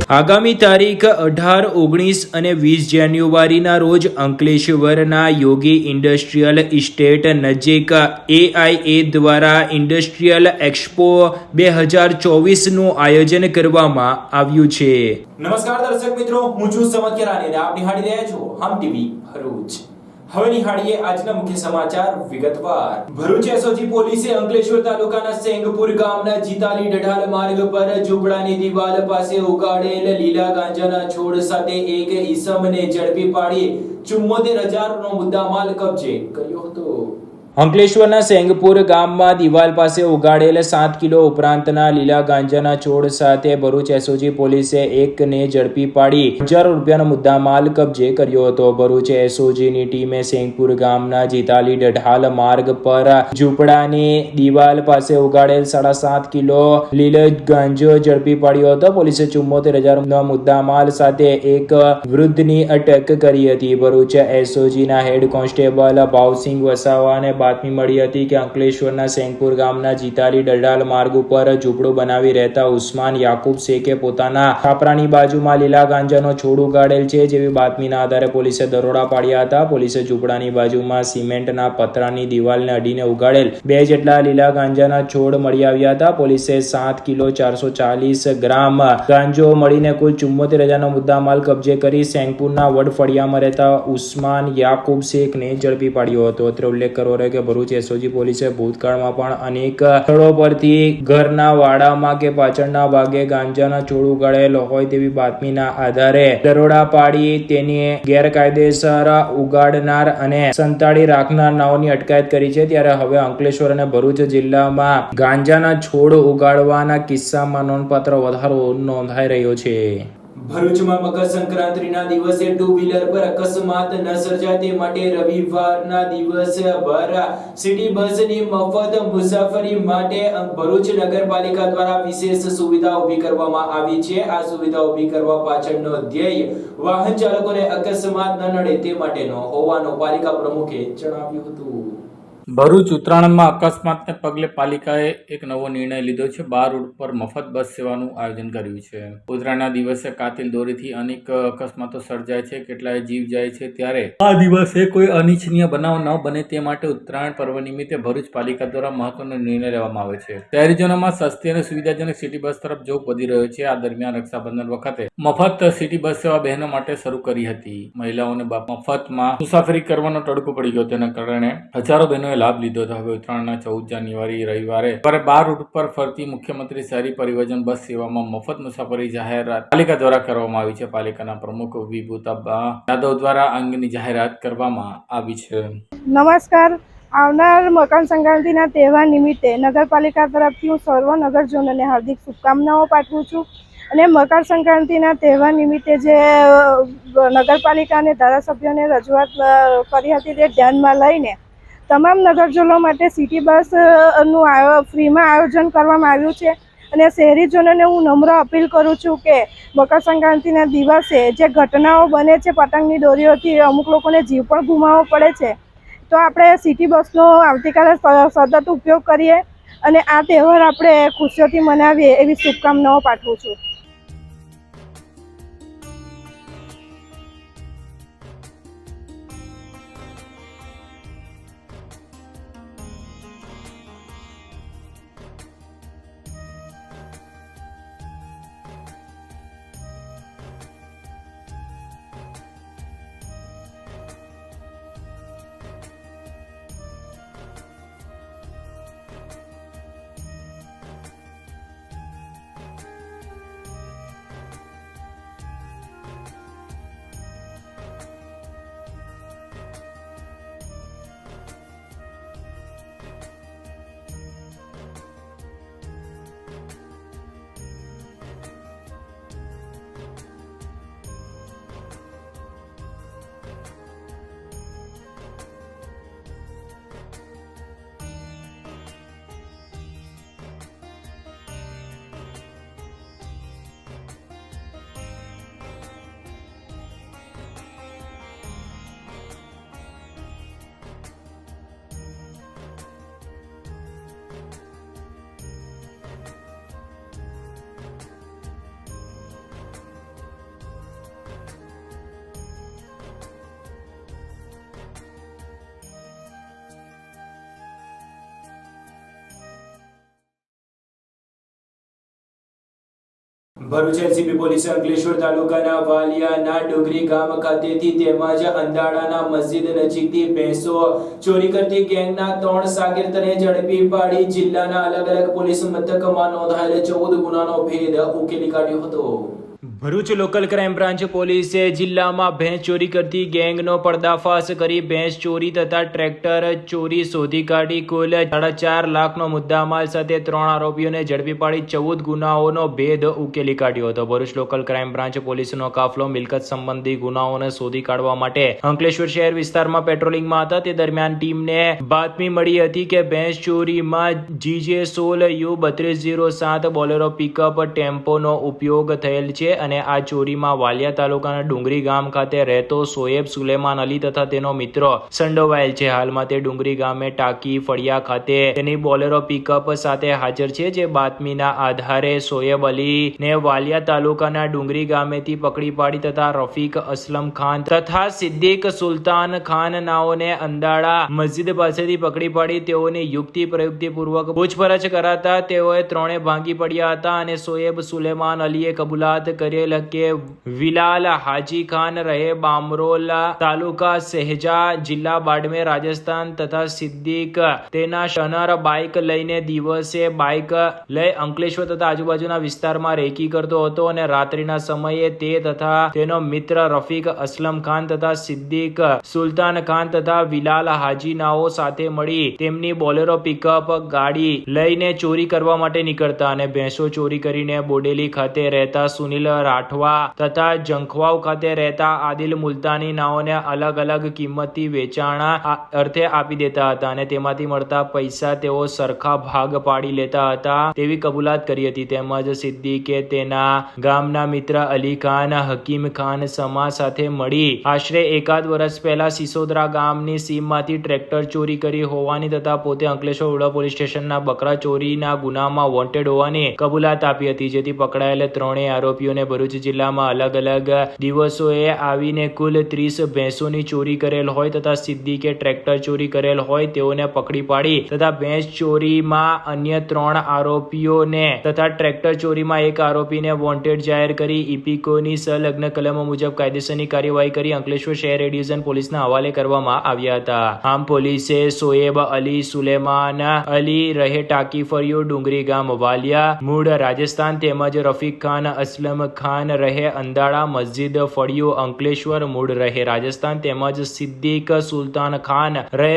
આગામી તારીખ 18, 19 અને 20 જાન્યુઆરીના રોજ અંકલેશ્વરના યોગી ઇન્ડસ્ટ્રીયલ ઇસ્ટેટ નજીક AIA દ્વારા ઇન્ડસ્ટ્રીયલ એક્સપો 2024નું આયોજન કરવામાં આવ્યું છે। નમસ્કાર દર્શક મિત્રો, હું છું સમત કેરાની અને આપ નિહાળી રહ્યા છો હમ ટીવી ભરૂચ। હવે નિહાળીએ આજના મુખ્ય સમાચાર વિગતવાર। ભરૂચ એસઓજી પોલીસે અંકલેશ્વર તાલુકાના સેંગપુર ગામના જીતાલી ડઢાલ માર્ગ પર ઝૂંપડાની દિવાલ પાસે ઉગાડેલ લીલા ગાંજાના છોડ સાથે એક ઈસમને ઝડપી પાડી 74,000નો મુદ્દામાલ કબજે કર્યો હતો। અંકલેશ્વરના સેંગપુર ગામમાં દિવાલ પાસે ઉગાડેલ 7 કિલો ઉપરાંતના લીલા ગાંજાના છોડ સાથે ભરૂચ એસઓજી પોલીસે એકને ઝડપી પાડી હજારો રૂપિયાનો મુદ્દામાલ કબજે કર્યો હતો। ભરૂચ એસઓજીની ટીમે સેંગપુર ગામના જીતાલી ડઢાલ માર્ગ પર ઝૂંપડાની દિવાલ પાસે ઉગાડેલ 7.5 કિલો લીલો ગાંજો ઝડપી પાડ્યો હતો। પોલીસે 74,000નો મુદ્દામાલ સાથે એક વૃદ્ધની અટક કરી હતી। ભરૂચ એસઓજીના હેડ કોન્સ્ટેબલ ભાવસિંહ વસાવાને બાતમી મળી હતી કે અંકલેશ્વરના સેંગપુર ગામના જીતાલી ડઢાલ માર્ગ ઉપર ઝૂંપડું બનાવી રહેતા ઉસ્માન યાકુબ શેખે પોતાના છાપરાની બાજુમાં લીલા ગાંજાનો છોડ ઉગાડેલ છે, જેવી બાતમીના આધારે પોલીસે દરોડા પાડ્યા હતા। પોલીસે ઝૂંપડાની બાજુમાં સિમેન્ટના પતરાની દિવાલને અડીને ઉગાડેલ 2 જેટલા લીલા ગાંજાના છોડ મળી આવ્યા હતા। પોલીસે 7 કિલો 440 ગ્રામ ગાંજો મળીને કુલ 74,000નો મુદ્દામાલ કબજે કરી સેંગપુરના વડફળિયામાં રહેતા ઉસ્માન યાકુબ શેખને ઝડપી પાડ્યો હતો। અત્રે ઉલ્લેખ કરવો કે ભરૂચ એસઓજી પોલીસે ભૂતકાળમાં પણ અનેક સ્થળો પરથી ઘરના વાડામાં કે પાછળના ભાગે ગાંજાના છોડ ઉગાડેલ હોય તેવી બાતમીના આધારે દરોડા પાડી તેની ગેરકાયદેસર ઉગાડનાર અને સંતાડી રાખનાર નાઓની અટકાયત કરી છે। ત્યારે હવે અંકલેશ્વર અને ભરૂચ જિલ્લામાં ગાંજાના છોડ ઉગાડવાના કિસ્સામાં નોંધપાત્ર વધારો નોંધાઈ રહ્યો છે। ભરૂચમાં મકર સંક્રાંતિના દિવસે 2 વ્હીલર પર અકસ્માત ન સર્જાય તે માટે રવિવારના દિવસભર સિટી બસની મફત મુસાફરી માટે ભરૂચ નગરપાલિકા દ્વારા વિશેષ સુવિધા ઊભી કરવામાં આવી છે। આ સુવિધા ઊભી કરવા પાછળનો ધ્યેય વાહન ચાલકોને અકસ્માત ન નડે તે માટેનો હોવાનું પાલિકા પ્રમુખે જણાવ્યું હતું। ભરૂચ ઉત્તરાયણમાં અકસ્માતને પગલે પાલિકાએ એક નવો નિર્ણય લીધો છે। 12 રૂટ પર મફત બસ સેવાનું આયોજન કર્યું છે। ઉત્તરાયણના દિવસે કાતિલ દોરીથી અનેક અકસ્માતો સર્જાય છે, કેટલાય જીવ જાય છે, ત્યારે આ દિવસે કોઈ અનિચ્છનીય બનાવ ન બને તે માટે ઉત્તરાયણ પર્વ નિમિત્તે ભરૂચ પાલિકા દ્વારા મહત્વનો નિર્ણય લેવામાં આવે છે। શહેરીજનોમાં સસ્તી અને સુવિધાજનક સિટી બસ તરફ જોગ વધી રહ્યો છે। આ દરમિયાન રક્ષાબંધન વખતે મફત સિટી બસ સેવા બહેનો માટે શરૂ કરી હતી। મહિલાઓને મફતમાં મુસાફરી કરવાનો તડકો પડી ગયો, તેના કારણે હજારો બહેનો લાભ લીધો હતો। હવે ઉત્તરાયણના 14 જાન્યુઆરી રવિવારે 12 રૂટ પર ફરતી મુખ્યમંત્રી શહેરી પરિવહન બસ સેવામાં મફત મુસાફરી જાહેરાત પાલિકા દ્વારા કરવામાં આવી છે। પાલિકાના પ્રમુખ વિભૂતાબા યાદવ દ્વારા આ અંગેની જાહેરાત કરવામાં આવી છે। નમસ્કાર। આવનાર મકર સંક્રાંતિના તહેવાર નિમિત્તે નગરપાલિકા તરફથી હું સર્વ નગરજનોને હાર્દિક શુભકામનાઓ પાઠવું છું અને મકર સંક્રાંતિના તહેવાર નિમિત્તે જે નગરપાલિકા અને ધારાસભ્યોને રજૂઆત કરી હતી તે ધ્યાનમાં લઈને તમામ નગરજનો માટે સિટી બસનું ફ્રીમાં આયોજન કરવામાં આવ્યું છે અને શહેરીજનોને હું નમ્ર અપીલ કરું છું કે મકર સંક્રાંતિના દિવસે જે ઘટનાઓ બને છે, પતંગની દોરીઓથી અમુક લોકોને જીવ પણ ગુમાવવો પડે છે, તો આપણે સિટી બસનો આવતીકાલે સતત ઉપયોગ કરીએ અને આ તહેવાર આપણે ખુશીઓથી મનાવીએ એવી શુભકામનાઓ પાઠવું છું। ભરૂચ એલસીબી પોલીસે અંકલેશ્વર તાલુકાના વાલિયાના ડુંગરી ગામ ખાતેથી તેમજ અંદાડાના મસ્જિદ નજીકથી ભેંસો ચોરી કરતી ગેંગના 3 શાગિર્દને ઝડપી પાડી જિલ્લાના અલગ અલગ પોલીસ મથકમાં નોંધાયેલ 14 ગુનાનો ભેદ ઉકેલી કાઢ્યો હતો. ભરૂચ લોકલ ક્રાઇમ બ્રાન્ચ પોલીસે જિલ્લામાં ભેંસ ચોરી કરતી ગેંગનો પર્દાફાશ કરી ભેંસ ચોરી તથા ટ્રેક્ટર ચોરી શોધી કાઢી કુલ 4.5 લાખનો મુદ્દામાલ સાથે 3 આરોપીઓને ઝડપી પાડી 14 ગુનાઓનો ભેદ ઉકેલી કાઢ્યો હતો. ભરૂચ લોકલ ક્રાઇમ બ્રાન્ચ પોલીસનો કાફલો મિલકત સંબંધી ગુનાઓને શોધી કાઢવા માટે અંકલેશ્વર શહેર વિસ્તારમાં પેટ્રોલિંગમાં હતા. તે દરમિયાન ટીમને બાતમી મળી હતી કે ભેંસ ચોરીમાં GJ16U 3207 બોલેરો પિકઅપ ટેમ્પોનો ઉપયોગ થયેલ છે અને આ ચોરીમાં વાલિયા તાલુકાના ડુંગરી ગામ ખાતે રહેતો સોએબ સુલેમાન અલી તથા તેનો મિત્ર સંડોવાયેલ છે. હાલમાં તે ડુંગરી ગામે ટાંકી ફળિયા ખાતે તેની બોલેરો પિકઅપ સાથે હાજર છે. જે બાતમીના આધારે સોએબ અલીને વાલિયા તાલુકાના ડુંગરી ગામેથી પકડી પાડી તથા રફીક અસલમ ખાન તથા સિદ્દીક સુલતાન ખાન નાઓને અંદાડા મસ્જિદ પાસેથી પકડી પાડી તેઓની યુક્તિ પ્રયુક્તિપૂર્વક પૂછપરછ કરાતા તેઓએ ત્રણે ભાંગી પડ્યા હતા અને સોએબ સુલેમાન અલીએ કબૂલાત કરેલ કે વિલાલ હાજી ખાન રહે બામરોલા તાલુકા શહેજા જિલ્લા બાડમેર રાજસ્થાન તથા સિદ્દીક તેના શનર બાઇક લઈને દિવસે બાઇક લઈ અંકલેશ્વર તથા આજુબાજુના વિસ્તારમાં રેકી કરતો હતો અને રાત્રિના સમયે તે તથા તેનો મિત્ર રફીક અસલમ ખાન તથા સિદ્દીક સુલતાન ખાન તથા વિલાલ હાજી નાઓ સાથે મળી તેમની બોલેરો પિકઅપ ગાડી લઈને ચોરી કરવા માટે નીકળતા અને ભેંસો ચોરી કરીને બોડેલી ખાતે રહેતા સુનિલ રાઠવા તથા જંખવાવ ખાતે રહેતા આદિલ મુલતાની નાઓને અલગ અલગ કિંમતથી વેચાણ અર્થે આપી દેતા હતા અને તેમાંથી મળતા પૈસા તેઓ સરખા ભાગ પાડી લેતા હતા તેવી કબૂલાત કરી હતી. તેમજ સિદ્દીકે તેના ગામના મિત્ર અલી ખાન હકીમ ખાન સમા સાથે મળી આશરે 1 વર્ષ પહેલા સિસોદરા ગામની સીમમાંથી ટ્રેક્ટર ચોરી કરી હોવાની તથા પોતે અંકલેશ્વર ઉડા પોલીસ સ્ટેશનના બકરા ચોરીના ગુનામાં વોન્ટેડ હોવાની કબૂલાત આપી હતી. જેથી પકડાયેલ 3 આરોપીઓને ભરૂચ જિલ્લામાં અલગ અલગ દિવસોએ આવીને કુલ 30 ભેંસોની ચોરી કરેલ હોય તથા સિદ્દીકે ટ્રેક્ટર ચોરી કરેલ હોય તેઓને પકડી પાડી તથા ભેંસ ચોરીમાં અન્ય 3 આરોપીઓને તથા ટ્રેક્ટર ચોરીમાં 1 આરોપીને વોન્ટેડ જાહેર કરી ઇપિકોની સંલગ્ન કલમો મુજબ કાયદેસરની કાર્યવાહી કરી અંકલેશ્વર શહેર ડિવિઝન પોલીસના હવાલે કરવામાં આવ્યા હતા. આમ પોલીસે સોએબ અલી સુલેમાન અલી રહે ટાંકી ફળિયો ડુંગરી ગામ વાલિયા મૂળ રાજસ્થાન તેમજ રફીક ખાન અસલમ ખાન રહે અંદાડા મસ્જિદ ફળિયો અંકલેશ્વર મૂળ રહે રાજસ્થાન તેમજ સિદ્દીક સુલતાન ખાન રહે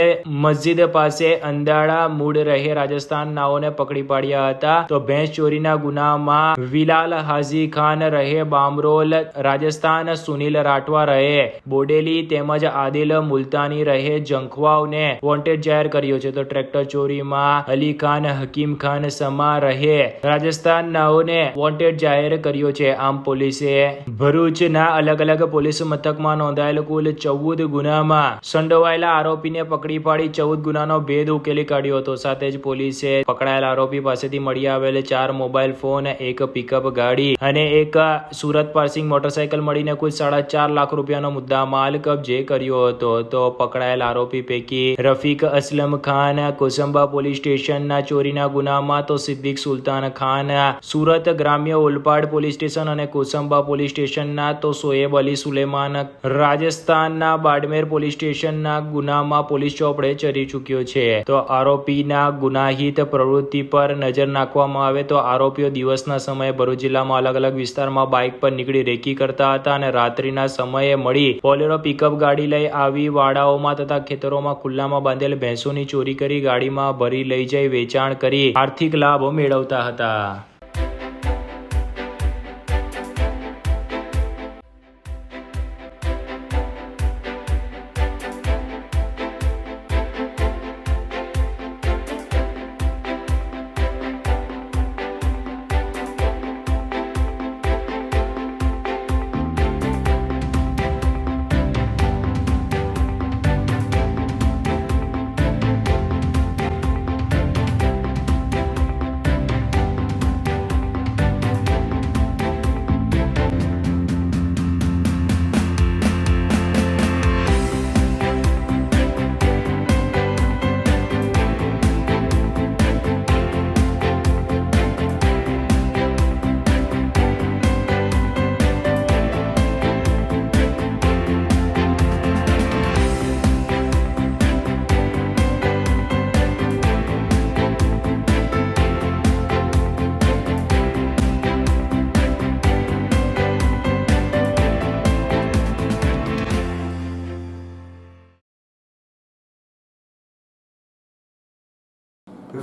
મસ્જિદ પાસે અંદાડા મૂળ રહે રાજસ્થાન નાઓને પકડી પાડ્યા હતા. તો ભેંસ ચોરીના ગુનામાં વિલાલ હાજી ખાન રહે બામરોલ રાજસ્થાન, સુનિલ રાઠવા રહે બોડેલી તેમજ આદિલ મુલતાની રહે જંખવાવને વોન્ટેડ જાહેર કર્યો છે. તો ટ્રેક્ટર ચોરીમાં અલી ખાન હકીમ ખાન સમા રહે રાજસ્થાન નાઓને વોન્ટેડ જાહેર કર્યો છે. આમ પોલીસે ભરૂચના અલગ અલગ પોલીસ મથકમાં નોંધાયેલ કુલ 14 ગુનામાં સંડોવાયેલા આરોપીને પકડી પાડી 14 ગુનાનો ભેદ ઉકેલી કાઢ્યો હતો. સાથે જ પોલીસે પકડાયેલા આરોપી પાસેથી મળી આવેલ 4 મોબાઈલ ફોન, 1 પિકઅપ ગાડી અને 1 સુરત પાર્સિંગ મોટરસાયકલ મળીને કુલ 4.5 લાખ રૂપિયાનો મુદ્દા માલ કબજે કર્યો હતો. તો પકડાયેલ આરોપી પૈકી રફીક અસલમ ખાન કોસંબા પોલીસ સ્ટેશનના ચોરીના ગુનામાં, તો સિદ્દીક સુલતાન ખાન સુરત ગ્રામ્ય ઓલપાડ પોલીસ સ્ટેશન અને કોસંબા પોલીસ સ્ટેશનના, તો સોએબ અલી સુલેમાન રાજસ્થાનના બાડમેર પોલીસ સ્ટેશનના ગુનામાં પોલીસ ચોપડે ચડી ચૂક્યો છે. તો આરોપીના ગુનાહિત પ્રવૃત્તિ પર નજર નાખવામાં આવે તો આરોપીઓ દિવસના સમયે ભરૂચ જિલ્લામાં અલગ અલગ વિસ્તારમાં બાઇક પર નીકળી રેકી કરતા હતા અને રાત્રિના સમયે મળી બોલેરો પિકઅપ ગાડી લઈ આવી વાડાઓમાં તથા ખેતરોમાં ખુલ્લામાં બાંધેલ ભેંસોની ચોરી કરી ગાડીમાં ભરી લઈ જઈ વેચાણ કરી આર્થિક લાભ મેળવતા હતા.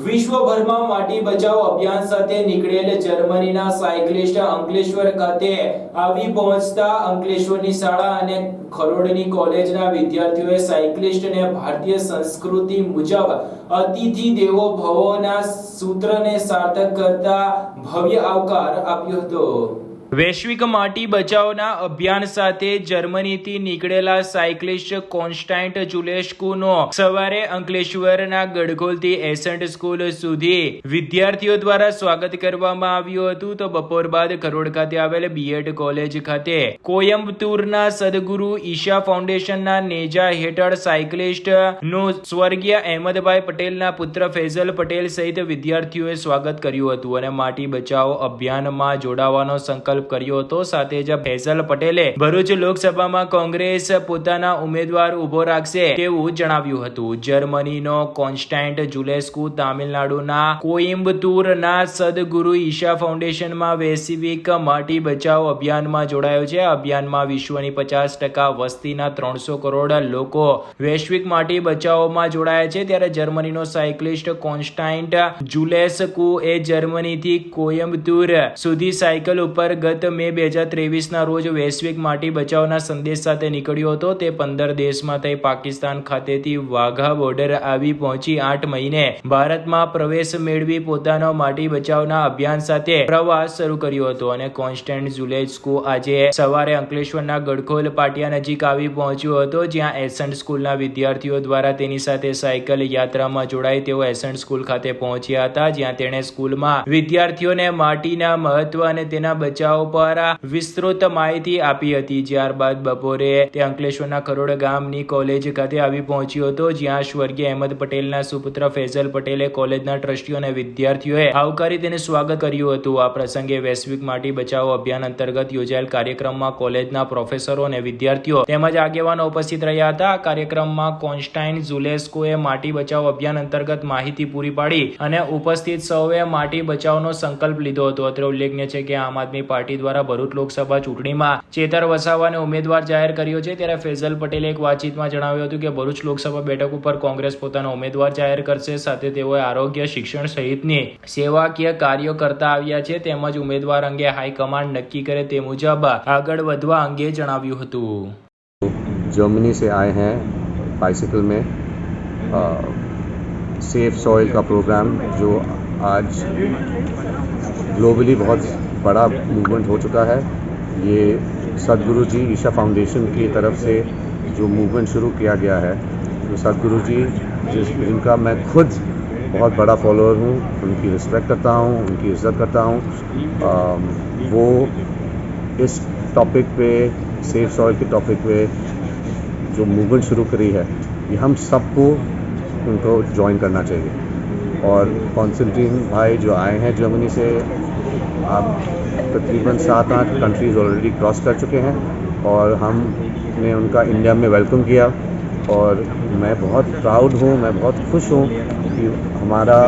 વિશ્વભરમાં માટી બચાવો અભિયાન સાથે નીકળેલ જર્મનીના સાયકલિસ્ટ અંકલેશ્વર ખાતે આવી પહોંચતા અંકલેશ્વરની શાળા અને ખરોડની કોલેજના વિદ્યાર્થીઓએ સાયકલિસ્ટને ભારતીય સંસ્કૃતિ મુજબ અતિથિ દેવો ભવના સૂત્રને સાર્થક કરતા ભવ્ય આવકાર આપ્યો હતો. વૈશ્વિક માટી બચાવના અભિયાન સાથે જર્મનીથી નીકળેલા સાયકલિસ્ટ કોન્સ્ટાન્ટ જુલેસ્કુનો સવારે અંકલેશ્વરના ગડખોલથી એસન્ટ સ્કૂલ સુધી વિદ્યાર્થીઓ દ્વારા સ્વાગત કરવામાં આવ્યું હતું. તો બપોર બાદ ખરોડ ખાતે આવેલ બીએડ કોલેજ ખાતે કોયમ્બતુરના સદગુરુ ઈશા ફાઉન્ડેશનના નેજા હેઠળ સાયકલિસ્ટ નું સ્વર્ગીય અહેમદભાઈ પટેલના પુત્ર ફૈઝલ પટેલ સહિત વિદ્યાર્થીઓએ સ્વાગત કર્યું હતું અને માટી બચાવો અભિયાનમાં જોડાવાનો સંકલ્પ કર્યો હતો. સાથે જ ફૈઝલ પટેલે ભરૂચ લોકસભામાં કોંગ્રેસ પોતાના ઉમેદવાર ઉભો રાખશે તેવું જણાવ્યું હતું. જર્મનીનો કોન્સ્ટાન્ટ જુલેસ્કુ તામિલનાડુના કોઇમ્બતુરના સદગુરુ ઈશા ફાઉન્ડેશનમાં વૈશ્વિક માટી બચાવો અભિયાનમાં જોડાયો છે. અભિયાનમાં વિશ્વની 50% વસ્તીના 300 કરોડ લોકો વૈશ્વિક માટી બચાવોમાં જોડાયા છે. ત્યારે જર્મનીનો સાયકલિસ્ટ કોન્સ્ટાન્ટ જુલેસ્કુ એ જર્મનીથી કોયમ્બતુર સુધી સાયકલ ઉપર ગત મે 2023ના રોજ વૈશ્વિક માટી બચાવના સંદેશ સાથે નીકળ્યો હતો. તે 15 દેશમાં થઈ પાકિસ્તાન ખાતેથી વાઘા બોર્ડર આવી પહોંચી 8 મહિને ભારતમાં પ્રવેશ મેળવી પોતાનો માટી બચાવના અભિયાન સાથે પ્રવાસ શરૂ કર્યો હતો અને કોન્સ્ટન્ટ જુલેસ્કુ આજે સવારે અંકલેશ્વરના ગડખોલ પાટિયા નજીક આવી પહોંચ્યો હતો, જ્યાં એસન્ટ સ્કૂલના વિદ્યાર્થીઓ દ્વારા તેની સાથે સાયકલ યાત્રામાં જોડાઈ તેઓ એસન્ટ સ્કૂલ ખાતે પહોંચ્યા હતા, જ્યાં તેણે સ્કૂલમાં વિદ્યાર્થીઓને માટીના મહત્વ અને તેના બચાવ પર વિસ્તૃત માહિતી આપી હતી. ત્યારબાદ બપોરે તે અંકલેશ્વરના ખરોડ ગામની કોલેજ ખાતે આવી પહોંચ્યો હતો, જ્યાં સ્વર્ગીય અહેમદ પટેલના સુપુત્ર ફૈઝલ પટેલે કોલેજના ટ્રસ્ટીઓ અને વિદ્યાર્થીઓએ આવકારી તેને સ્વાગત કર્યું હતું. આ પ્રસંગે વૈશ્વિક માટી બચાવો અભિયાન અંતર્ગત યોજાયેલ કાર્યક્રમમાં કોલેજના પ્રોફેસરો અને વિદ્યાર્થીઓ તેમજ આગેવાનો ઉપસ્થિત રહ્યા હતા. આ કાર્યક્રમમાં કોન્સ્ટાઇન્ટ જુલેસ્કોએ માટી બચાવો અભિયાન અંતર્ગત માહિતી પૂરી પાડી અને ઉપસ્થિત સૌએ માટી બચાવનો સંકલ્પ લીધો હતો. અત્રે ઉલ્લેખનીય છે કે આમ આદમી પાર્ટી દ્વારા ભરૂચ લોકસભા ચૂંટણીમાં ચેતર વસાવાને ઉમેદવાર જાહેર કર્યો છે. ત્યારે ફૈઝલ પટેલે એક વાતચીતમાં જણાવ્યું હતું કે ભરૂચ લોકસભા બેઠક ઉપર કોંગ્રેસ પોતાનો ઉમેદવાર જાહેર કરશે. સાથે તેઓએ આરોગ્ય, શિક્ષણ સહિતની સેવાકીય કાર્યો કરતા આવ્યા છે, તેમજ ઉમેદવાર અંગે હાઈકમાન્ડ નક્કી કરે તે મુજબ આગળ વધવા અંગે જણાવ્યું હતું. जर्मनी से आए हैं बाइसिकल में सेफ सॉइल का प्रोग्राम जो आज ग्लोबली बहुत बड़ा मूवमेंट हो चुका है. ये सदगुरु जी ईशा फाउंडेशन की तरफ से जो मूवमेंट शुरू किया गया है, तो सदगुरु जी जिनका मैं खुद बहुत बड़ा फॉलोअर हूँ, उनकी रिस्पेक्ट करता हूँ, उनकी इज़्ज़त करता हूँ. वो इस टॉपिक पे, सेफ सॉइल के टॉपिक पे जो मूवमेंट शुरू करी है, ये हम सबको उनको ज्वाइन करना चाहिए. और कॉन्स्टेंटिन भाई जो आए हैं जर्मनी से, आप तकरीबन 7-8 कंट्रीज़ ऑलरेडी क्रॉस कर चुके हैं और हमने उनका इंडिया में वेलकम किया. और मैं बहुत प्राउड हूँ, मैं बहुत खुश हूँ कि हमारा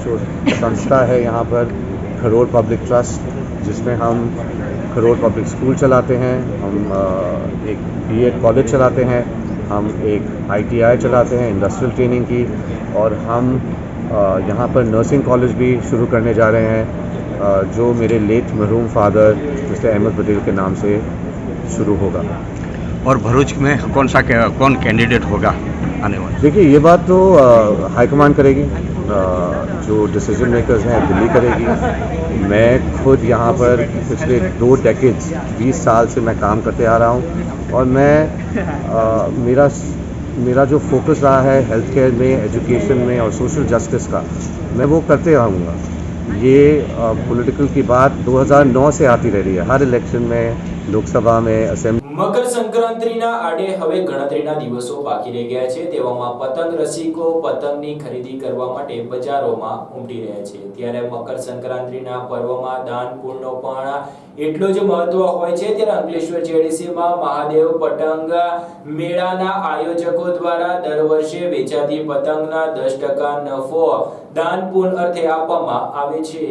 जो संस्था है यहाँ पर खरोड पब्लिक ट्रस्ट, जिसमें हम खरोड पब्लिक स्कूल चलाते हैं, हम एक बीएड कॉलेज चलाते हैं, हम एक ITI चलाते हैं इंडस्ट्रियल ट्रेनिंग की, और हम यहाँ पर नर्सिंग कॉलेज भी शुरू करने जा रहे हैं, जो मेरे लेट मरहूम फादर मिस्टर अहमद पटेल के नाम से शुरू होगा. और भरूच में कौन कैंडिडेट होगा आने वाले? देखिए, ये बात तो हाईकमान करेगी, जो डिसीजन मेकर्स हैं दिल्ली करेगी. मैं खुद यहाँ पर पिछले 2 डेकेड्स 20 साल से मैं काम करते आ रहा हूँ, और मैं मेरा जो फोकस रहा है हेल्थ केयर में, एजुकेशन में और सोशल जस्टिस का, मैं वो करते रहूँगा. ये पॉलिटिकल की बात 2009 से आती रह रही है, हर इलेक्शन में, લોકસભા में, असेंबली. મકર સંક્રાંતિના આડે હવે ગણતરીના દિવસો બાકી રહી ગયા છે. તેવામાં પતંગ રસિકો પતંગની ખરીદી કરવા માટે બજારોમાં ઉમટી રહ્યા છે. ત્યારે મકર સંક્રાંતિના પર્વમાં દાન પુણ્યનો પણ એટલો જ મહત્વ હોય છે. ત્યારે અંકલેશ્વર JDCમાં મહાદેવ પતંગ મેળાના આયોજકો દ્વારા દર વર્ષે વેચાતી પતંગના 10% નફો દાન પુણ્ય અર્થે આપવામાં આવે છે.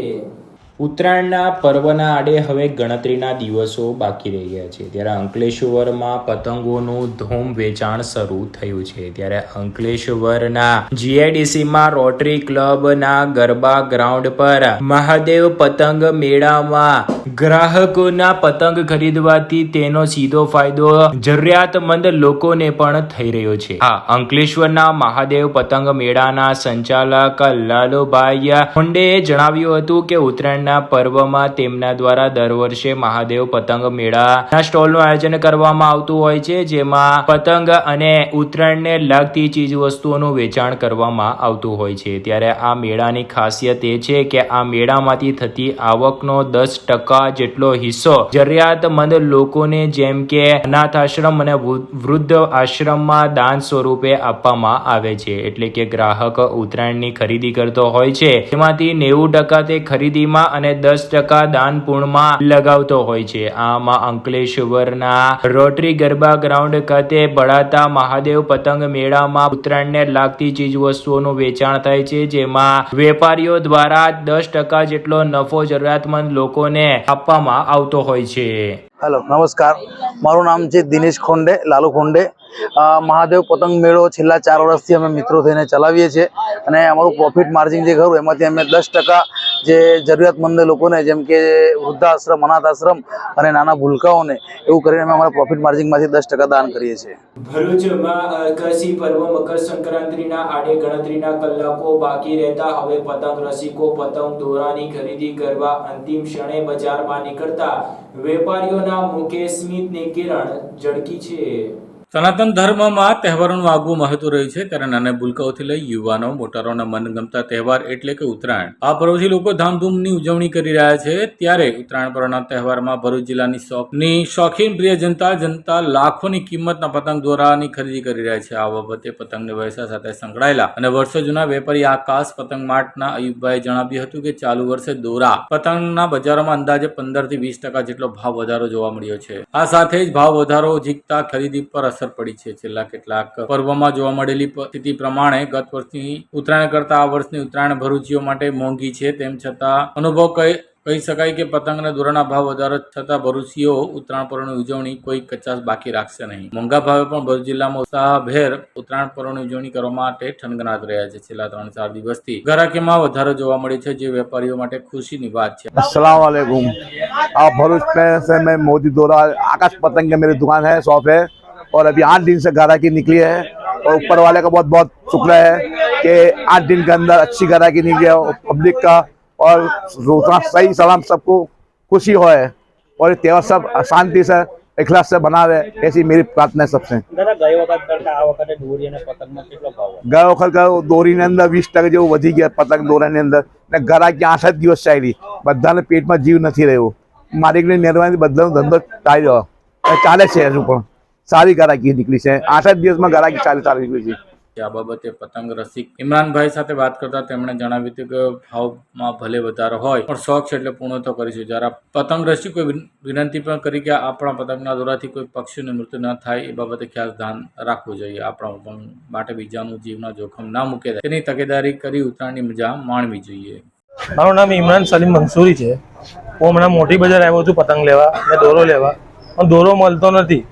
ઉત્તરાયણના પર્વના આડે હવે ગણતરીના દિવસો બાકી રહ્યા છે ત્યારે અંકલેશ્વરમાં પતંગોનું ધૂમ વેચાણ શરૂ થયું છે ત્યારે અંકલેશ્વરના જીઆઈડીસીમાં રોટરી ક્લબના ગરબા ગ્રાઉન્ડ પર મહાદેવ પતંગ મેળામાં ગ્રાહકોના પતંગ ખરીદવાથી તેનો સીધો ફાયદો જરૂરિયાતમંદ લોકોને પણ થઈ રહ્યો છે. અંકલેશ્વરના મહાદેવ પતંગ મેળાના સંચાલક લાલુભાઈ ખુંડેએ જણાવ્યું હતું કે ઉત્તરાયણ પર્વમાં તેમના દ્વારા દર વર્ષે મહાદેવ પતંગ મેળાના સ્ટોલનું આયોજન કરવામાં આવતું હોય છે જેમાં પતંગ અને ઉત્તરાયણને લગતી ચીજ વસ્તુઓનું વેચાણ કરવામાં આવતું હોય છે. ત્યારે આ મેળાની ખાસિયત એ છે કે આ મેળામાંથી થતી આવકનો 10% જેટલો હિસ્સો જરૂરિયાતમંદ લોકોને જેમ કે અનાથ આશ્રમ અને વૃદ્ધ આશ્રમમાં દાન સ્વરૂપે આપવામાં આવે છે. એટલે કે ગ્રાહક ઉત્તરાયણની ખરીદી કરતો હોય છે તેમાંથી 90% તે ખરીદીમાં અને 10% દાન પુણ્યમાં લગાવતો હોય છે. આમાં અંકલેશ્વરના રોટરી ગરબા ગ્રાઉન્ડ ખાતે ભળાતા મહાદેવ પતંગ મેળામાં ઉત્તરાયણને લાગતી ચીજ વસ્તુઓનું વેચાણ થાય છે જેમાં વેપારીઓ દ્વારા 10% જેટલો નફો જરૂરિયાતમંદ લોકોને આપવામાં આવતો હોય છે. હેલો, નમસ્કાર. મારું નામ છે દિનેશ ખોંડે, લાલુ ખોંડે. મહાદેવ પતંગ મેળો છેલ્લા 4 વર્ષથી અમે મિત્રો થઈને ચલાવીએ છીએ અને અમારું પ્રોફિટ માર્જિન જે ખરું એમાંથી અમે 10% જે જરૂરિયાતમંદ લોકોને જેમ કે વૃદ્ધાશ્રમ, અનાથ આશ્રમ અને નાના ભૂલકાઓને એવું કરીને અમે અમારા પ્રોફિટ માર્જિનમાંથી 10% દાન કરીએ છીએ. ભરૂચમાં અરકાસી પર્વ મકર સંક્રાંતિના આડે ગણતરીના કલાકો બાકી રહેતા હવે પતંગ રસિકો પતંગ દોરાની ખરીદી કરવા અંતિમ ક્ષણે બજારમાં નીકળતા વેપારીઓના મુખે સ્મિતની કિરણ ઝળકી છે. સનાતન ધર્મમાં તહેવારોનું આગવું મહત્વ રહ્યું છે ત્યારે નાના ભૂલકાઓથી લઈ યુવાનો મોટારોના મનગમતા તહેવાર એટલે કે ઉત્તરાયણ. આ પર્વથી લોકો ધામધૂમની ઉજવણી કરી રહ્યા છે. ત્યારે ઉત્તરાયણ પર્વના તહેવારમાં ભરૂચ જિલ્લાની શોખીન પ્રિય જનતા લાખોની કિંમતના પતંગ દોરાની ખરીદી કરી રહ્યા છે. આ બાબતે પતંગના વ્યવસાય સાથે સંકળાયેલા અને વર્ષો જૂના વેપારી આકાશ પતંગ માર્ટના અયુબભાઈએ જણાવ્યું હતું કે ચાલુ વર્ષે દોરા પતંગના બજારોમાં અંદાજે 15 થી 20% જેટલો ભાવ વધારો જોવા મળ્યો છે. આ સાથે જ ભાવ વધારો ઝીકતા ખરીદી પર અસર પડી છે. છેલ્લા કેટલાક પર્વમાં જોવા મળેલી સ્થિતિ પ્રમાણે ગત વર્ષની ઉત્તરાયણ કરતા આ વર્ષની ઉત્તરાયણ ભરૂચીઓ માટે મોંઘી છે. તેમ છતાં અનુભવ કહી શકાય કે પતંગના દોરાના ભાવ વધારો થતા ભરૂચીઓ ઉત્તરાયણ પર્વની ઉજવણી કોઈ કચાશ બાકી રાખશે નહીં. મોંઘા ભાવે પણ ભરૂચ જિલ્લામાં ઉત્સાહભેર ઉત્તરાયણ પર્વની ઉજવણી કરવા માટે થનગનાટ રહ્યા છે. છેલ્લા 3-4 દિવસથી ગરાકીમાં વધારો જોવા મળે છે જે વેપારીઓ માટે ખુશીની વાત છે. अस्सलाम वालेकुम. आप भरूच में से मैं मोदी दौरा आकाश पतंग की मेरी दुकान है, शॉप है और अभी 8 दिन से ग्राहकी निकली है और ऊपर वाले का बहुत बहुत शुक्र है कि 8 दिन के अंदर अच्छी ग्राहकी निकली है और पब्लिक का और रोजना सही सलाम सबको खुशी हो है और त्यौहार सब शांति से इखलास से बनावे ऐसी मेरी प्रार्थना है सबसे. गए वखत દોરીની અંદર 20% જેવું વધી ગયા પતંગ દોરાની અંદર ને ગ્રાહકી 8 જ દિવસ ચાલી. બધાને પેટમાં જીવ નથી રહ્યો. માલિકની મહેરબાની બધાનો ધંધો ચાલે છે. હજુ પણ સારી ગ્રાહકી નીકળી છે. 8 જ દિવસમાં ગ્રાહકી સારી નીકળી છે. આ બાબતે પતંગ રસિક ઇમરાનભાઈ સાથે વાત કરતા તેમણે જણાવ્યું હતું કે ભાવમાં ભલે વધારો હોય પણ શોખ છે એટલે પૂર્ણ તો કરીશું. જ્યારે પતંગ રસિકોએ વિનંતી પણ કરી કે આપણા પતંગના દોરાથી કોઈ પક્ષીનું મૃત્યુ ન થાય એ બાબતે ખાસ ધ્યાન રાખવું જોઈએ. આપણા પણ માટે બીજાનું જીવના જોખમ ના મૂકે તેની તકેદારી કરી ઉત્તરાયણની મજા માણવી જોઈએ. મારું નામ ઇમરાન સલીમ મંસૂરી છે. હું હમણાં મોટી બજાર આવ્યો છું પતંગ લેવા અને દોરો લેવા, પણ દોરો મળતો નથી.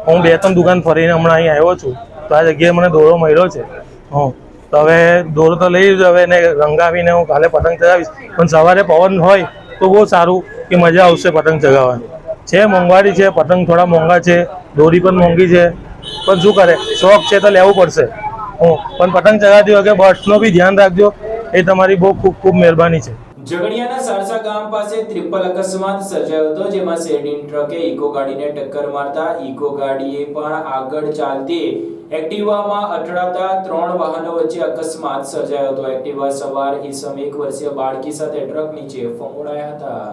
હું 2-3 દુકાન ફરીને હમણાં અહીં આવ્યો છું તો આ જગ્યાએ મને દોરો મળ્યો છે. તો હવે દોરો તો લઈ જ હવે એને રંગાવીને હું કાલે પતંગ ચગાવીશ. પણ સવારે પવન હોય તો બહુ સારું કે મજા આવશે પતંગ ચગાવવાની. છે મોંઘવારી છે, પતંગ થોડા મોંઘા છે, દોરી પણ મોંઘી છે, પણ શું કરે, શોખ છે તો લેવું પડશે. પણ પતંગ ચગાવતી વખતે બર્ડ્સનો બી ધ્યાન રાખજો. એ તમારી બહુ ખૂબ ખૂબ મહેરબાની છે. ઝઘડિયાના સારસા ગામ પાસે ટ્રિપલ અકસ્માત સર્જાયો હતો જેમાં શેરડીન ટ્રકે ઇકો ગાડીને ટક્કર મારતા ઇકો ગાડીએ પણ આગળ ચાલતી એક્ટિવામાં અથડાતા 3 વાહનો વચ્ચે અકસ્માત સર્જાયો હતો. એક્ટિવા સવાર ઈસમ 1 વર્ષીય બાળકી સાથે ટ્રક નીચે ફંગોળાયા હતા.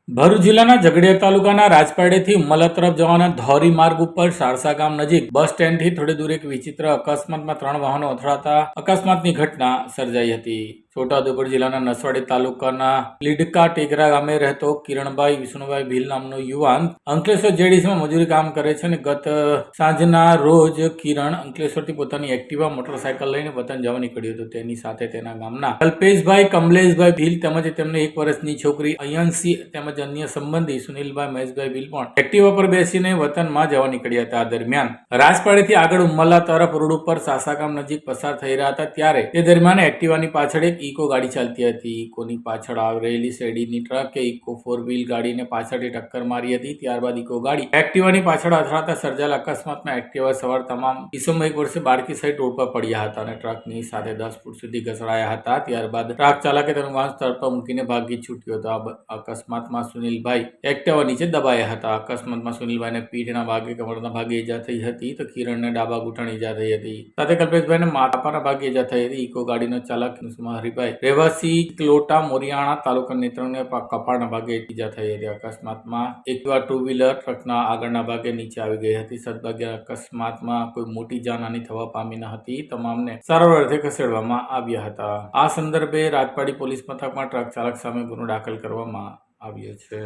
ભરૂચ જિલ્લાના ઝઘડિયા તાલુકાના રાજપારડેથી ઉમલા તરફ જવાના ધોરી માર્ગ ઉપર સારસા ગામ નજીક બસ સ્ટેન્ડથી થોડી દૂર એક વિચિત્ર અકસ્માતમાં 3 વાહનો અથડાતા અકસ્માતની ઘટના સર્જાઈ હતી. છોટાઉદેપુર જિલ્લાના નસવાડી તાલુકાના લીડકા ટેગરા ગામે રહેતો કિરણભાઈ વિષ્ણુભાઈ ભીલ નામનો યુવાન અંકલેશ્વર જેડીસીમાં મજૂરી કામ કરે છે અને ગત સાંજના રોજ કિરણ અંકલેશ્વરથી પોતાની એક્ટિવા મોટરસાયકલ લઈને વતન જવા નીકળ્યો હતો. તેની સાથે તેના ગામના કલ્પેશભાઈ કમલેશભાઈ ભીલ તેમજ તેમની 1 વર્ષની છોકરી અયંશી તેમજ અન્ય સંબંધી સુનિલભાઈ મહેશભાઈ ભીલ પણ એક્ટિવા પર બેસીને વતનમાં જવા નીકળ્યા હતા. દરમિયાન રાજપારડેથી આગળ ઉમલા તરફ રોડ ઉપર સાસા ગામ નજીક પસાર થઈ રહ્યા હતા ત્યારે તે દરમિયાન એક્ટિવાની પાછળ એક ઇકો ગાડી ચાલતી હતી. ઇકોની પાછળ આવેલી શેરડીની ટ્રકે ઇકો 4 વ્હીલ ગાડીને પાછળથી ટક્કર મારી હતી. ત્યારબાદ ઇકો ગાડી એક્ટિવાની પાછળ અથડાતા સર્જાયેલા અકસ્માતમાં એક્ટિવા સવાર તમામ ઈસમો 1 વર્ષે બાળકી સહિત રોડ પર પડ્યા હતા અને ટ્રકની સાથે 10 ફૂટ સુધી ઘસડાયા હતા. ત્યારબાદ ટ્રક ચાલકે તેનું વાહન સ્થળ પર મૂકીને ભાગી છૂટ્યો હતો. આ અકસ્માતમાં સુનિલભાઈ એક્ટિવા નીચે દબાયા હતા. અકસ્માતમાં સુનિલભાઈને પીઠના ભાગે કમરના ભાગે ઈજા થઈ હતી તો કિરણને ડાબા ઘૂંટણ ઈજા થઈ હતી. સાથે કલ્પેશભાઈને માથાના ભાગે ઈજા થઈ હતી. ઇકો ગાડીનો ચાલક હરીભાઈ રહેવાસી ક્લોટા મોરિયાણા તાલુકા નેત્રંગને કપાળના ભાગે ઈજા થઈ હતી. અકસ્માતમાં એકવાર 2 વ્હીલર ટ્રકના આગળના ભાગે નીચે આવી ગઈ હતી. સદભાગ્ય અકસ્માતમાં કોઈ મોટી જાનહાની થવા પામી ન હતી. તમામને સારવાર અર્થે ખસેડવામાં આવ્યા હતા. આ સંદર્ભે રાજપાડી પોલીસ મથકમાં ટ્રક ચાલક સામે ગુનો દાખલ કરવામાં આવ્યો છે.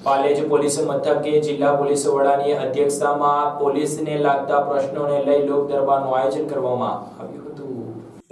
પાલેજ પોલીસ મથકે જિલ્લા પોલીસ વડાની અધ્યક્ષતામાં પોલીસને લાગતા પ્રશ્નોને લઈ લોક દરબારનું આયોજન કરવામાં આવ્યું હતું.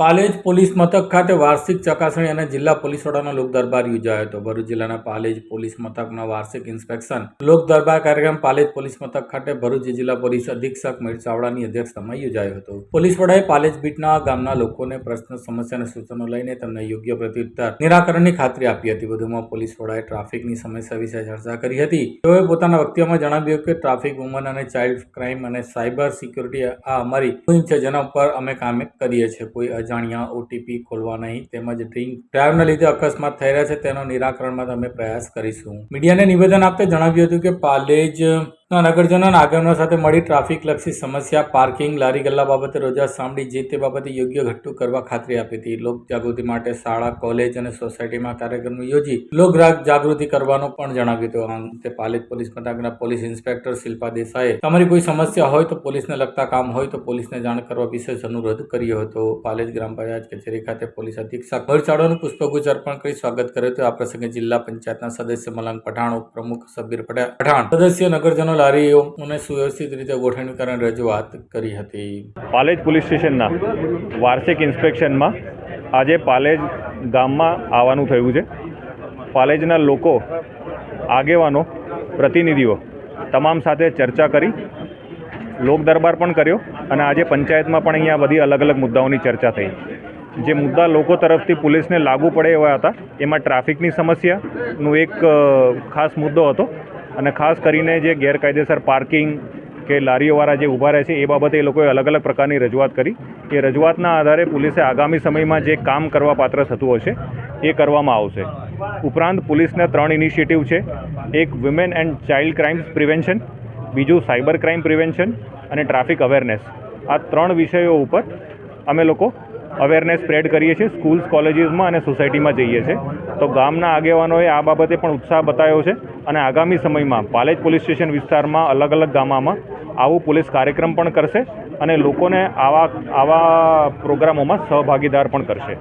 પાલેજ પોલીસ મથક ખાતે વાર્ષિક ચકાસણી અને જિલ્લા પોલીસ વડાનો લોક દરબાર યોજાયો હતો. ભરૂચ જિલ્લાના પાલેજ પોલીસ મથકના વાર્ષિક ઇન્સ્પેક્શન લોક દરબાર કાર્યક્રમ પાલેજ પોલીસ મથક ખાતે ભરૂચ જિલ્લા પોલીસ અધિક્ષક મયુર ચાવડાની અધ્યક્ષતામાં યોજાયો હતો. પોલીસ વડાએ પાલેજ બીટના ગામના લોકોને પ્રશ્ન, સમસ્યા અને સૂચનો લઈને તેમને યોગ્ય પ્રત્યુત્તર નિરાકરણની ખાતરી આપી હતી. વધુમાં પોલીસ વડાએ ટ્રાફિકની સમસ્યા વિશે ચર્ચા કરી હતી. તેઓએ પોતાના વક્તવ્યમાં જણાવ્યું કે ટ્રાફિક, વુમન અને ચાઇલ્ડ ક્રાઇમ અને સાયબર સિક્યુરિટી આ અમારી મુહિમ છે, જેના ઉપર અમે કામ કરીએ છીએ. કોઈ અજાણ્યા ઓટીપી ખોલવા નહીં તેમજ ડ્રિંક ડ્રાઈવના લીધે અકસ્માત થઈ રહ્યા છે તેનો નિરાકરણમાં અમે પ્રયાસ કરીશું. મીડિયાને નિવેદન આપતા જણાવ્યું હતું કે પાલેજ નગરજનો અને આગેવાનો સાથે મળી ટ્રાફિક લક્ષી સમસ્યા, પાર્કિંગ, લારી ગલ્લા બાબતે રજૂઆત સાંભળી જે તે બાબતે યોગ્ય ઘટતું કરવા ખાતરી આપી હતી. લોક જાગૃતિ માટે શાળા, કોલેજ અને સોસાયટીમાં કાર્યક્રમ યોજી લોક જાગૃતિ કરવાનું પણ જણાવ્યું હતું. આ અંતે પાલેજ પોલીસ મથકના પોલીસ ઇન્સ્પેક્ટર શિલ્પા દેસાઈએ તમારી કોઈ સમસ્યા હોય તો પોલીસને લગતા કામ હોય તો પોલીસને જાણ કરવા વિશેષ અનુરોધ કર્યો હતો. પાલેજ ગ્રામ પંચાયત કચેરી ખાતે પોલીસ અધિક્ષક મયુર ચાવડાનું પુષ્પગુચ્છ અર્પણ કરી સ્વાગત કર્યું હતું. આ પ્રસંગે જિલ્લા પંચાયતના સદસ્ય મલંગ પઠાણ, ઉપપ્રમુખ સબીર પઠાણ, સદસ્ય નગરજનો લારીઓને સુવ્યવસ્થિત રીતે ગોઠવણી કરવાની રજૂઆત કરી હતી. પાલેજ પોલીસ સ્ટેશનના વાર્ષિક ઇન્સ્પેક્શનમાં આજે પાલેજ ગામમાં આવવાનું થયું છે. પાલેજના લોકો, આગેવાનો, પ્રતિનિધિઓ તમામ સાથે ચર્ચા કરી, લોક દરબાર પણ કર્યો અને આજે પંચાયતમાં પણ અહીંયા બધી અલગ અલગ મુદ્દાઓની ચર્ચા થઈ. જે મુદ્દા લોકો તરફથી પોલીસને લાગુ પડે એવા હતા એમાં ટ્રાફિકની સમસ્યાનો એક ખાસ મુદ્દો હતો અને ખાસ કરીને જે ગેરકાયદેસર પાર્કિંગ કે લારીઓવાળા જે ઊભા રહે છે એ બાબતે એ લોકોએ અલગ અલગ પ્રકારની રજૂઆત કરી. એ રજૂઆતના આધારે પોલીસે આગામી સમયમાં જે કામ કરવા પાત્ર થતું હશે એ કરવામાં આવશે. ઉપરાંત પોલીસને 3 ઇનિશિયેટિવ છે. એક women and child crimes prevention, બીજું સાયબર ક્રાઇમ પ્રિવેન્શન અને ટ્રાફિક અવેરનેસ. આ 3 વિષયો ઉપર અમે લોકો અવેરનેસ સ્પ્રેડ કરીએ છીએ. સ્કૂલ્સ, કોલેજીસમાં અને સોસાયટીમાં જઈએ છીએ. તો ગામના આગેવાનોએ આ બાબતે પણ ઉત્સાહ બતાવ્યો છે અને આગામી સમયમાં પાલેજ પોલીસ સ્ટેશન વિસ્તારમાં અલગ અલગ ગામમાં આવું પોલીસ કાર્યક્રમ પણ કરશે અને લોકોને આવા પ્રોગ્રામોમાં સહભાગીદાર પણ કરશે.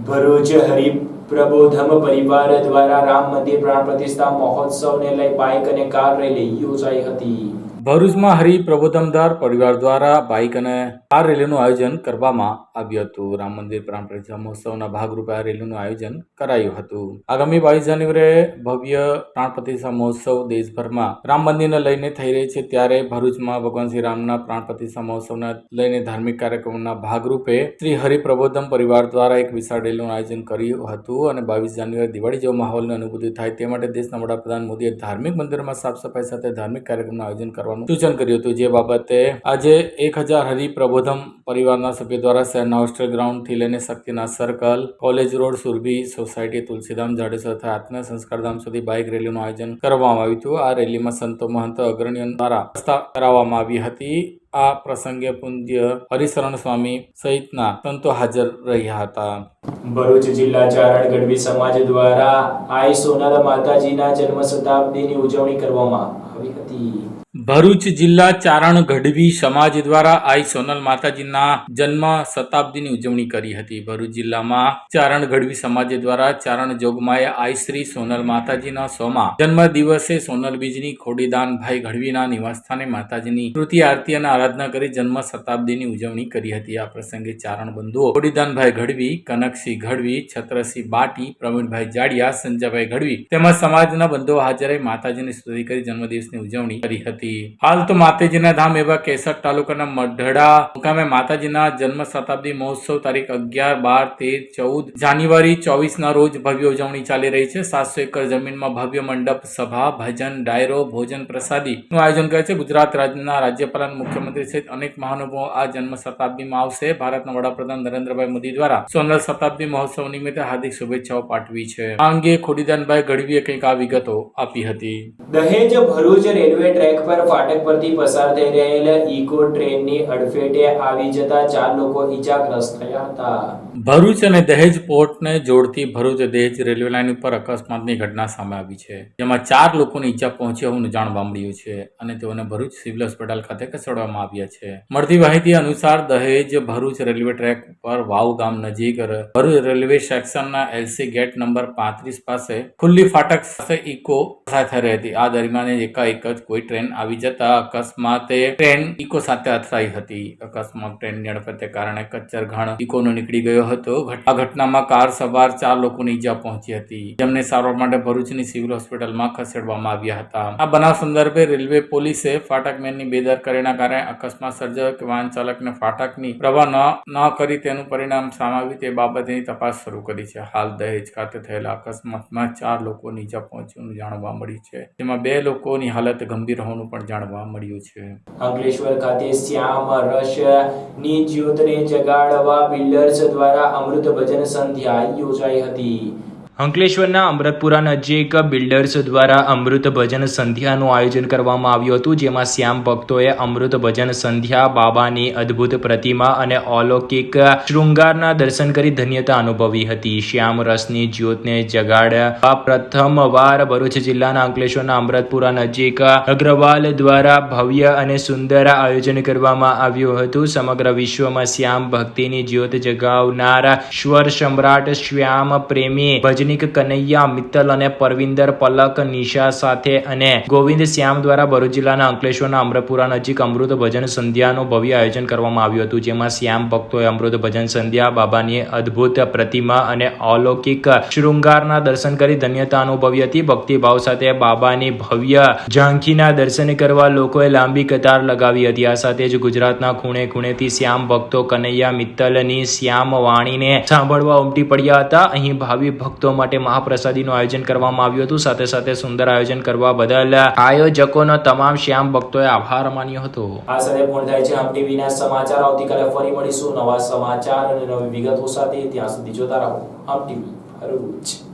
ભરૂચ હરિપ્રબોધમ પરિવાર દ્વારા રામ મંદિર પ્રાણ પ્રતિષ્ઠા મહોત્સવને લઈ બાઇક અને કાર રેલી યોજાઈ હતી. ભરૂચમાં હરિપ્રબોધમદાર પરિવાર દ્વારા બાઇક અને કાર રેલીનું આયોજન કરવામાં આવ્યું હતું. રામ મંદિર પ્રાણ પ્રતિષ્ઠા મહોત્સવના ભાગરૂપે આ રેલીનું આયોજન કરાયું હતું. આગામી 22 જાન્યુઆરીએ ભવ્ય પ્રાણ પ્રતિષ્ઠા મહોત્સવ દેશભરમાં રામ મંદિરને લઈને થઈ રહી છે. ત્યારે ભરૂચમાં ભગવાન શ્રી રામના પ્રાણ પ્રતિષ્ઠા મહોત્સવને લઈને ધાર્મિક કાર્યક્રમોના ભાગરૂપે શ્રી હરિપ્રબોધમ પરિવાર દ્વારા એક વિશાળ રેલીનું આયોજન કર્યું હતું અને 22 જાન્યુઆરી દિવાળી જેવો માહોલની અનુભૂતિ થાય તે માટે દેશના વડાપ્રધાન મોદીએ ધાર્મિક મંદિરમાં સાફ સફાઈ સાથે ધાર્મિક કાર્યક્રમનું આયોજન કરવાનું સૂચન કર્યું હતું. જે બાબતે આજે 1000 હરિપ્રબોધમ પરિવારના સભ્યો દ્વારા શહેરના હોસ્ટેલ ગ્રાઉન્ડ થી લઈને Shaktinath circle, college road, Surabhi society, Tulsidham, Jadeshwar તથા આત્મીય સંસ્કારધામ સુધી બાઇક રેલીનું આયોજન કરવામાં આવ્યું હતું. આ રેલીમાં સંતો, મહંતો, અગ્રણીઓ દ્વારા વ્યવસ્થા કરાવવામાં આવી હતી. આ પ્રસંગે પૂજ્ય હરિશરણ સ્વામી સહિતના સંતો હાજર રહ્યા હતા. ભરૂચ જિલ્લા ચારણ ગઢવી સમાજ દ્વારા આઈ સોનલ માતાજીના જન્મ શતાબ્દીની ઉજવણી કરવામાં આવી હતી. ભરૂચ જિલ્લા ચારણ ગઢવી સમાજ દ્વારા આઈ સોનલ માતાજીના જન્મ શતાબ્દીની ઉજવણી કરી હતી. ભરૂચ જિલ્લામાં ચારણ ગઢવી સમાજ દ્વારા ચારણ જોગમાએ આઈ શ્રી સોનલ માતાજીના 100મા જન્મ દિવસે સોનલ બીજની ખોડીદાનભાઈ ગઢવીના નિવાસસ્થાને માતાજીની કૃતિ આરતી અને આરાધના કરી જન્મ શતાબ્દીની ઉજવણી કરી હતી. આ પ્રસંગે ચારણ બંધુઓ ખોડીદાનભાઈ ગઢવી, કનકસિંહ ગઢવી, છત્રસિંહ બાટી, પ્રવીણભાઈ જાડિયા, સંજયભાઈ ગઢવી તેમજ સમાજના બંધુઓ હાજર રહી માતાજીની સ્તુતિ કરી જન્મદિવસની ઉજવણી કરી હતી. હાલ તો માતાજીના ધામ એવા કેસર તાલુકાના મઢડા મુકામે માતાજીના જન્મ શતાબ્દી મહોત્સવ તારીખ 11, 12, 13, 14 જાન્યુઆરી 24 રોજ ભવ્ય ઉજવણી ચાલી રહી છે. 700 એકર જમીનમાં ભવ્ય મંડપ, સભા, ભજન, ડાયરો, ભોજન પ્રસાદી નું આયોજન કરે છે. ગુજરાત રાજ્યના રાજ્યપાલ અને મુખ્યમંત્રી સહિત અનેક મહાનુભાવો આ જન્મ શતાબ્દીમાં આવશે. ભારતના વડાપ્રધાન નરેન્દ્રભાઈ મોદી દ્વારા સોનલ શતાબ્દી મહોત્સવ નિમિત્તે હાર્દિક શુભેચ્છાઓ પાઠવી છે. આ અંગે ખોડીદાનભાઈ ગઢવીએ કંઈક આ વિગતો આપી હતી. દહેજ ભરૂચ રેલવે ટ્રેક પર ફાટક પરથી પસાર થઈ રહેલ ઇકો ટ્રેનની અડફેટે આવી જતા 4 લોકો ઈજાગ્રસ્ત થયા હતા. ભરૂચ અને દહેજ પોર્ટને જોડતી ભરૂચ દહેજ રેલવે લાઇન ઉપર અકસ્માતની ઘટના સામે આવી છે, જેમાં 4 લોકોને ઈજા પહોંચી હોવાનું જાણવા મળ્યું છે અને તેઓને ભરૂચ સિવિલ હોસ્પિટલ ખાતે ખસેડવામાં આવ્યા છે. મળતી માહિતી અનુસાર દહેજ ભરૂચ રેલવે ટ્રેક પર વાવ ગામ નજીક ભરૂચ રેલવે સેક્શનના એલસી ગેટ નંબર 35 પાસે ખુલ્લી ફાટક પાસે ઇકો પસાર થઈ રહી હતી. આ દરમિયાન એકાએક જ કોઈ ટ્રેન આવી જતા અકસ્માતે ટ્રેન ઇકો સાથે અથડાઈ હતી. અકસ્માત ટ્રેનની અડફેટે કારણે કચ્ચર ઘણ ઇકોનો નીકળી ગયો હતો. આ ઘટનામાં કાર સવાર 4 લોકોને ઈજા પહોંચી હતી, જેમને સારવાર માટે ભરૂચની સિવિલ હોસ્પિટલમાં ખસેડવામાં આવ્યા હતા. આ બનાવ સંદર્ભે રેલવે પોલીસે ફાટકમેનની બેદરકારીના કારણે અકસ્માત સર્જાયો કે વાહન ચાલકને ફાટકની પ્રવાહ ન કરી તેનું પરિણામ સામે આવ્યું તે બાબતની તપાસ શરૂ કરી છે. હાલ દહેજ ખાતે થયેલા અકસ્માતમાં 4 લોકોને ઈજા પહોંચવાનું જાણવા મળ્યું છે, જેમાં 2 લોકોની હાલત ગંભીર હોવાનું પણ જાણવા મળ્યું છે. અંકલેશ્વર ખાતે શ્યામ રસની જ્યોતને જગાડવા બિલ્ડર્સ દ્વારા અમૃત ભજન સંધ્યા યોજાઈ હતી. અંકલેશ્વરના અમૃતપુરા નજીક બિલ્ડર્સ દ્વારા અમૃત ભજન સંધ્યાનું આયોજન કરવામાં આવ્યું હતું, જેમાં શ્યામ ભક્તોએ અમૃત ભજન સંધ્યા, બાબાની અદ્ભુત પ્રતિમા અને અલૌકિક શૃંગારના દર્શન કરી ધન્યતા અનુભવી હતી. શ્યામ રસની જ્યોતને જગાડવા પ્રથમવાર ભરૂચ જિલ્લાના અંકલેશ્વરના અમૃતપુરા નજીક અગ્રવાલ દ્વારા ભવ્ય અને સુંદર આયોજન કરવામાં આવ્યું હતું. સમગ્ર વિશ્વમાં શ્યામ ભક્તિની જ્યોત જગાવનાર સ્વર સમ્રાટ શ્યામ પ્રેમી ભજની કનૈયા મિત્તલ અને પરવિંદર પલક નિશા સાથે અને ગોવિંદ શ્યામ દ્વારા ભરૂચ જિલ્લાના અંકલેશ્વરના અમૃતપુરા નજીક અમૃત ભજન સંધ્યાનું ભવ્ય આયોજન કરવામાં આવ્યું હતું, જેમાં શ્યામ ભક્તોએ અમૃત ભજન સંધ્યા, બાબાની અદ્ભુત પ્રતિમા અને અલૌકિક શૃંગારના દર્શન કરી ધન્યતા અનુભવી હતી. ભક્તિભાવ સાથે બાબાની ભવ્ય ઝાંખીના દર્શન કરવા લોકોએ લાંબી કતાર લગાવી હતી. આ સાથે જ ગુજરાતના ખૂણે ખૂણેથી શ્યામ ભક્તો કનૈયા મિત્તલની શ્યામ વાણીને સાંભળવા ઉમટી પડ્યા હતા. અહીં ભાવિ ભક્તો માટે મહાપ્રસાદીનું આયોજન કરવામાં આવ્યું હતું. સાથે સાથે સુંદર આયોજન કરવા બદલ આયોજકોનો તમામ શ્યામ ભક્તોએ આભાર માન્યો હતો. આ સાથે પૂર્ણ થાય છે હમ ટીવીના સમાચાર. આવતીકાલે ફરી મળીશું નવા સમાચાર અને નવી વિગતો સાથે. ત્યાં સુધી જોતા રહો હમ ટીવી ભરૂચ.